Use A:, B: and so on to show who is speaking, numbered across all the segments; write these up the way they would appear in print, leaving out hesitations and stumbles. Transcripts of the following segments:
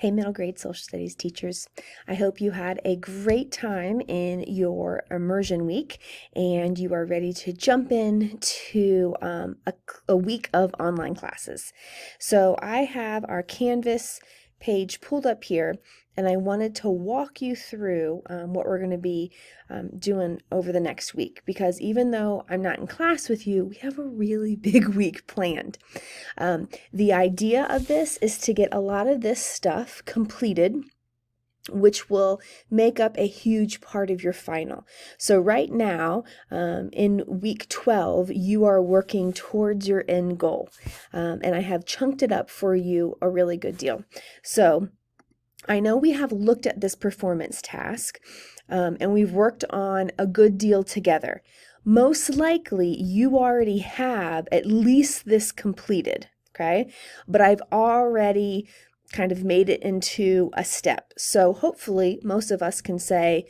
A: Hey, middle grade social studies teachers. I hope you had a great time in your immersion week and you are ready to jump into a week of online classes. So I have our Canvas page pulled up here, and I wanted to walk you through what we're going to be doing over the next week, because even though I'm not in class with you, we have a really big week planned. The idea of this is to get a lot of this stuff completed, which will make up a huge part of your final. So right now, in week 12, you are working towards your end goal. And I have chunked it up for you a really good deal. So I know we have looked at this performance task, and we've worked on a good deal together. Most likely, you already have at least this completed, okay? But I've already kind of made it into a step. So hopefully, most of us can say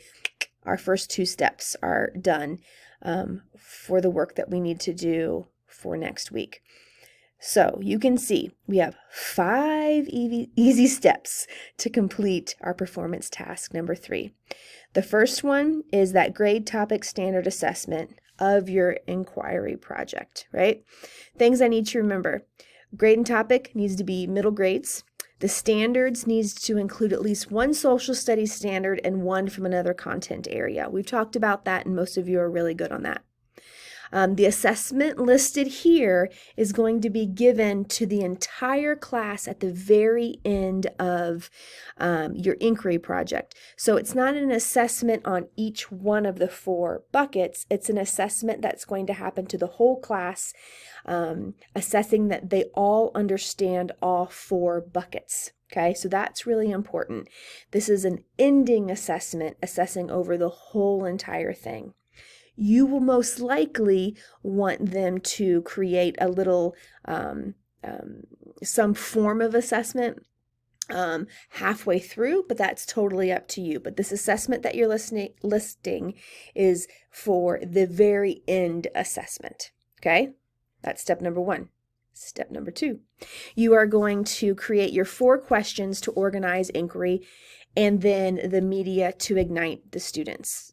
A: our first 2 steps are done for the work that we need to do for next week. So you can see we have 5 easy steps to complete our performance task number 3. The first one is that grade topic standard assessment of your inquiry project, right? Things I need to remember. Grade and topic needs to be middle grades. The standards needs to include at least 1 social studies standard and 1 from another content area. We've talked about that, and most of you are really good on that. The assessment listed here is going to be given to the entire class at the very end of your inquiry project. So it's not an assessment on each one of the 4 buckets. It's an assessment that's going to happen to the whole class, assessing that they all understand all 4 buckets. Okay, so that's really important. This is an ending assessment, assessing over the whole entire thing. You will most likely want them to create a little, some form of assessment halfway through, but that's totally up to you. But this assessment that you're listing is for the very end assessment, okay? That's step number 1. Step number 2, you are going to create your 4 questions to organize inquiry, and then the media to ignite the students'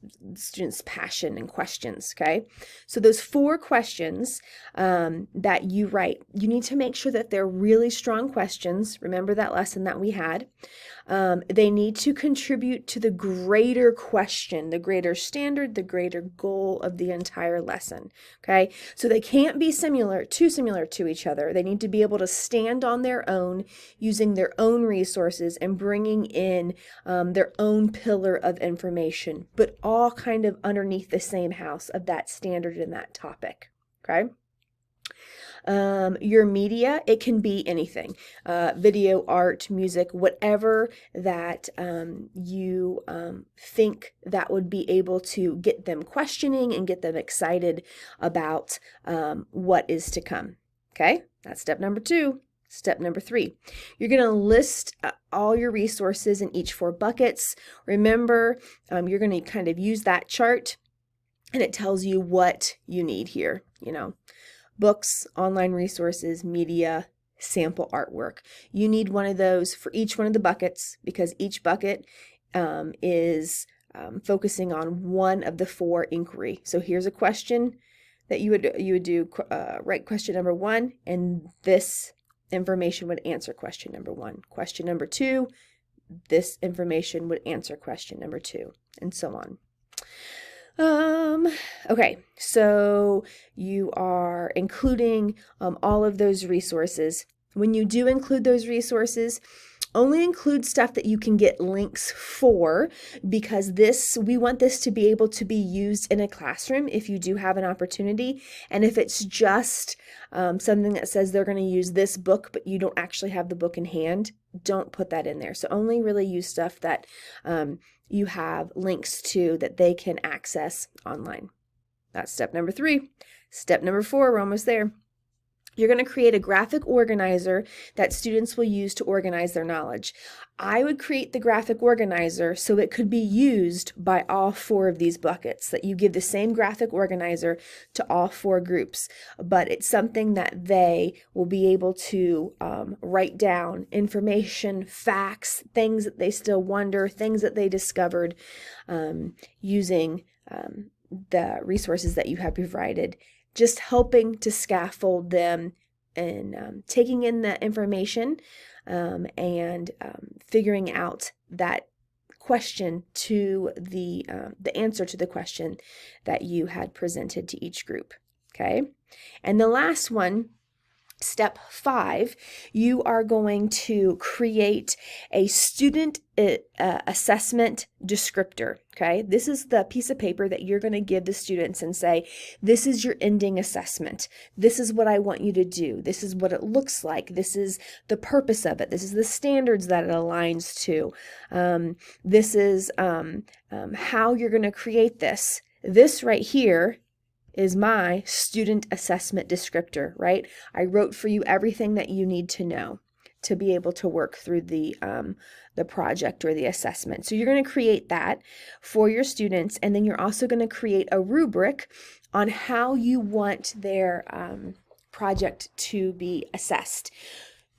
A: passion and questions, okay? So those 4 questions that you write, you need to make sure that they're really strong questions. Remember that lesson that we had. They need to contribute to the greater question, the greater standard, the greater goal of the entire lesson, okay? So they can't be too similar to each other. They need to be able to stand on their own, using their own resources and bringing in their own pillar of information, but all kind of underneath the same house of that standard and that topic, okay? Your media, it can be anything, video, art, music, whatever that you think that would be able to get them questioning and get them excited about what is to come. Okay, that's step number 2. Step number 3, you're going to list all your resources in each 4 buckets. Remember, you're going to kind of use that chart, and it tells you what you need here, books, online resources, media, sample artwork. You need one of those for each one of the buckets, because each bucket is focusing on one of the 4 inquiry. So here's a question that you would do, write question number 1, and this information would answer question number 1. Question number 2, this information would answer question number 2, and so on. Okay, so you are including all of those resources. When you do include those resources, only include stuff that you can get links for, because we want this to be able to be used in a classroom if you do have an opportunity. And if it's just something that says they're going to use this book, but you don't actually have the book in hand, don't put that in there. So only really use stuff that you have links to that they can access online. That's step number 3. Step number 4, we're almost there. You're going to create a graphic organizer that students will use to organize their knowledge. I would create the graphic organizer so it could be used by all 4 of these buckets, that you give the same graphic organizer to all 4 groups, but it's something that they will be able to write down information, facts, things that they still wonder, things that they discovered using the resources that you have provided, just helping to scaffold them and taking in the information and figuring out that question to the answer to the question that you had presented to each group. Okay, and the last one, step 5, you are going to create a student assessment descriptor. Okay, this is the piece of paper that you're going to give the students and say, this is your ending assessment. This is what I want you to do. This is what it looks like. This is the purpose of it. This is the standards that it aligns to. This is how you're going to create this. This right here is my student assessment descriptor, right? I wrote for you everything that you need to know to be able to work through the project or the assessment. So you're going to create that for your students, and then you're also going to create a rubric on how you want their project to be assessed.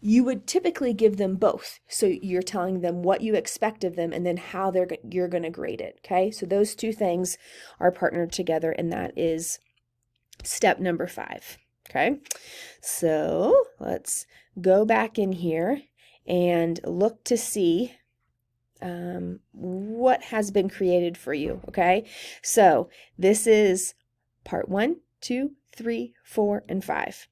A: You would typically give them both. So you're telling them what you expect of them and then how you're going to grade it. Okay, so those 2 things are partnered together, and that is step number 5. Okay, so let's go back in here and look to see what has been created for you. Okay, so this is part 1, 2, 3, 4, and 5.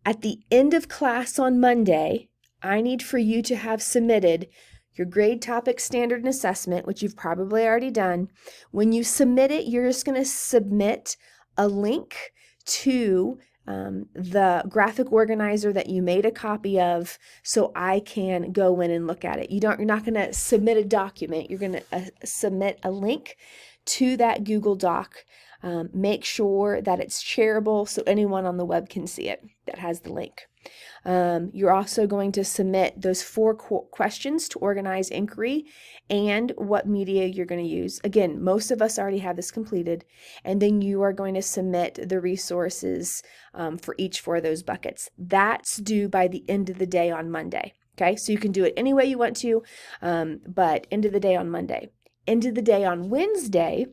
A: At the end of class on Monday, I need for you to have submitted your grade topic standard and assessment, which you've probably already done. When you submit it, you're just going to submit a link to the graphic organizer that you made a copy of, so I can go in and look at it. You're not going to submit a document. You're going to submit a link to that Google Doc. Make sure that it's shareable so anyone on the web can see it that has the link. You're also going to submit those 4 questions to organize inquiry and what media you're going to use. Again, most of us already have this completed, and then you are going to submit the resources for each 4 of those buckets. That's due by the end of the day on Monday. Okay, so you can do it any way you want to, but end of the day on Monday. End of the day on Wednesday,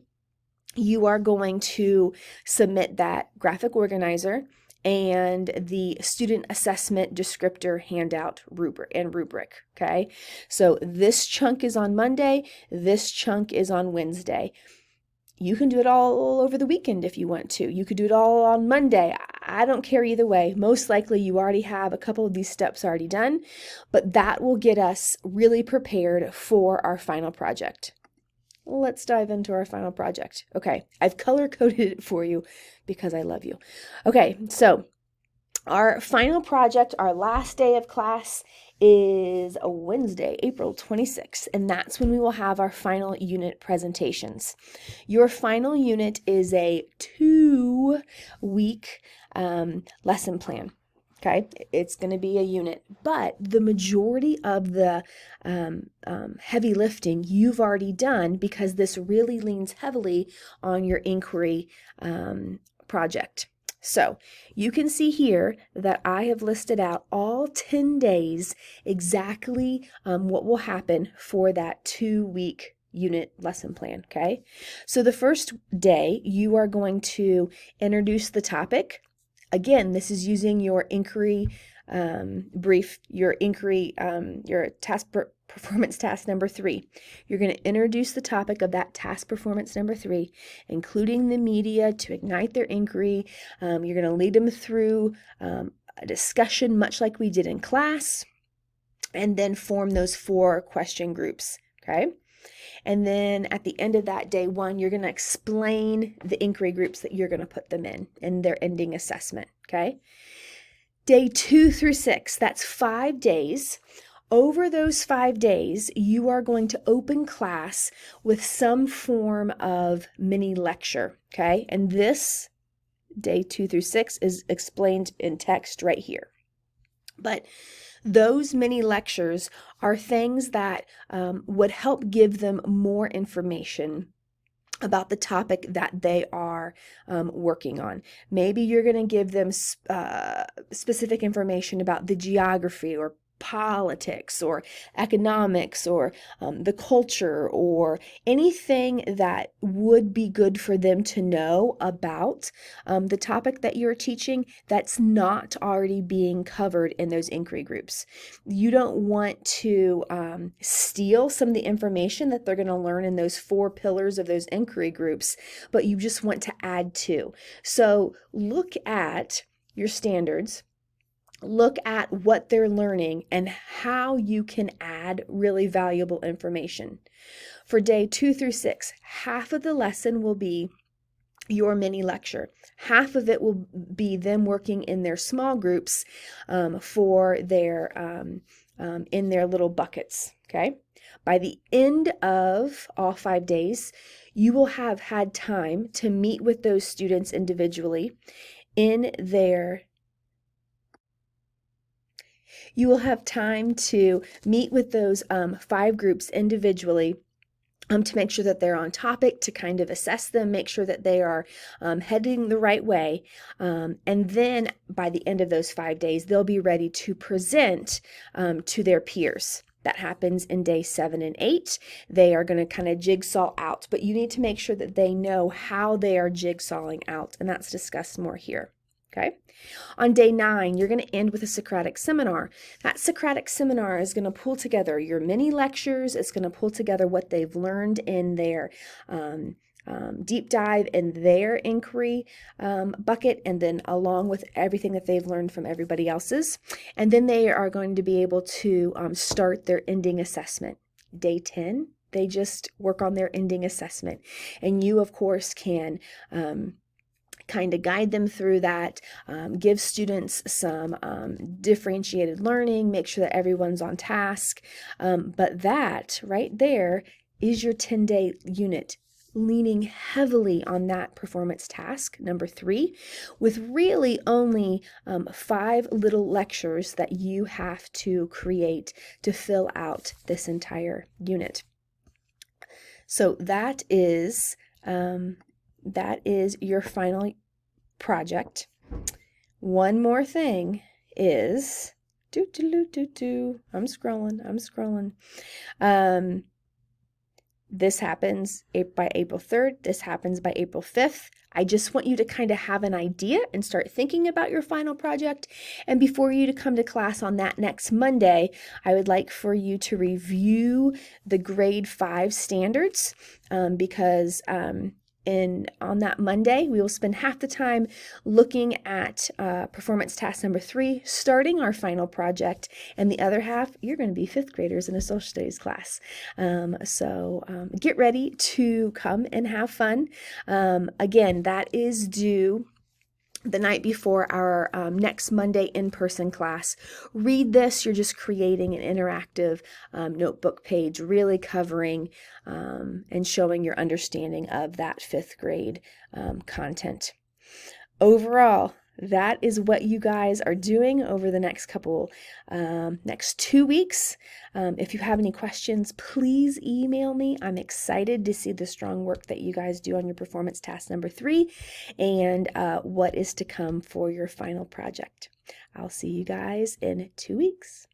A: you are going to submit that graphic organizer and the student assessment descriptor handout rubric. Okay, so this chunk is on Monday, this chunk is on Wednesday. You can do it all over the weekend if you want to. You could do it all on Monday. I don't care either way. Most likely you already have a couple of these steps already done, but that will get us really prepared for our final project. Let's dive into our final project. Okay, I've color-coded it for you because I love you. Okay, so our final project, our last day of class, is a Wednesday, April 26th, and that's when we will have our final unit presentations. Your final unit is a 2-week lesson plan. Okay, it's going to be a unit, but the majority of the heavy lifting you've already done, because this really leans heavily on your inquiry project. So you can see here that I have listed out all 10 days exactly what will happen for that 2-week unit lesson plan. Okay, so the first day you are going to introduce the topic. Again, this is using your inquiry brief, your inquiry, your performance task number 3. You're going to introduce the topic of that task performance number 3, including the media to ignite their inquiry. You're going to lead them through a discussion, much like we did in class, and then form those 4 question groups. Okay. And then at the end of that day 1, you're going to explain the inquiry groups that you're going to put them in their ending assessment. Okay. Day 2 through 6, that's 5 days. Over those 5 days, you are going to open class with some form of mini lecture. Okay. And this Day 2 through 6 is explained in text right here. But those mini lectures are things that would help give them more information about the topic that they are working on. Maybe you're going to give them specific information about the geography or politics or economics or the culture or anything that would be good for them to know about the topic that you're teaching that's not already being covered in those inquiry groups. You don't want to steal some of the information that they're going to learn in those 4 pillars of those inquiry groups, but you just want to add to. So look at your standards. Look at what they're learning and how you can add really valuable information. For day 2 through 6, half of the lesson will be your mini lecture. Half of it will be them working in their small groups for their in their little buckets. Okay. By the end of all 5 days, you will have had time to meet with those students individually in their You will have time to meet with those 5 groups individually to make sure that they're on topic, to kind of assess them, make sure that they are heading the right way. And then by the end of those 5 days, they'll be ready to present to their peers. That happens in day 7 and 8. They are going to kind of jigsaw out, but you need to make sure that they know how they are jigsawing out, and that's discussed more here. Okay. On day 9, you're going to end with a Socratic seminar. That Socratic seminar is going to pull together your mini lectures. It's going to pull together what they've learned in their deep dive in their inquiry bucket, and then along with everything that they've learned from everybody else's. And then they are going to be able to start their ending assessment. Day 10, they just work on their ending assessment. And you, of course, can kind of guide them through that, give students some differentiated learning, make sure that everyone's on task. But that right there is your 10-day unit, leaning heavily on that performance task, number 3, with really only 5 little lectures that you have to create to fill out this entire unit. So that is your final project. One more thing is, I'm scrolling. This happens by April 3rd. This happens by April 5th. I just want you to kind of have an idea and start thinking about your final project. And before you to come to class on that next Monday, I would like for you to review the grade 5 standards because on that Monday, we will spend half the time looking at performance task number 3, starting our final project, and the other half, you're going to be 5th graders in a social studies class. So get ready to come and have fun. Again, that is due the night before our next Monday in-person class. Read this. You're just creating an interactive notebook page, really covering and showing your understanding of that 5th grade content. Overall, that is what you guys are doing over the next next 2 weeks. If you have any questions, please email me. I'm excited to see the strong work that you guys do on your performance task number 3 and what is to come for your final project. I'll see you guys in 2 weeks.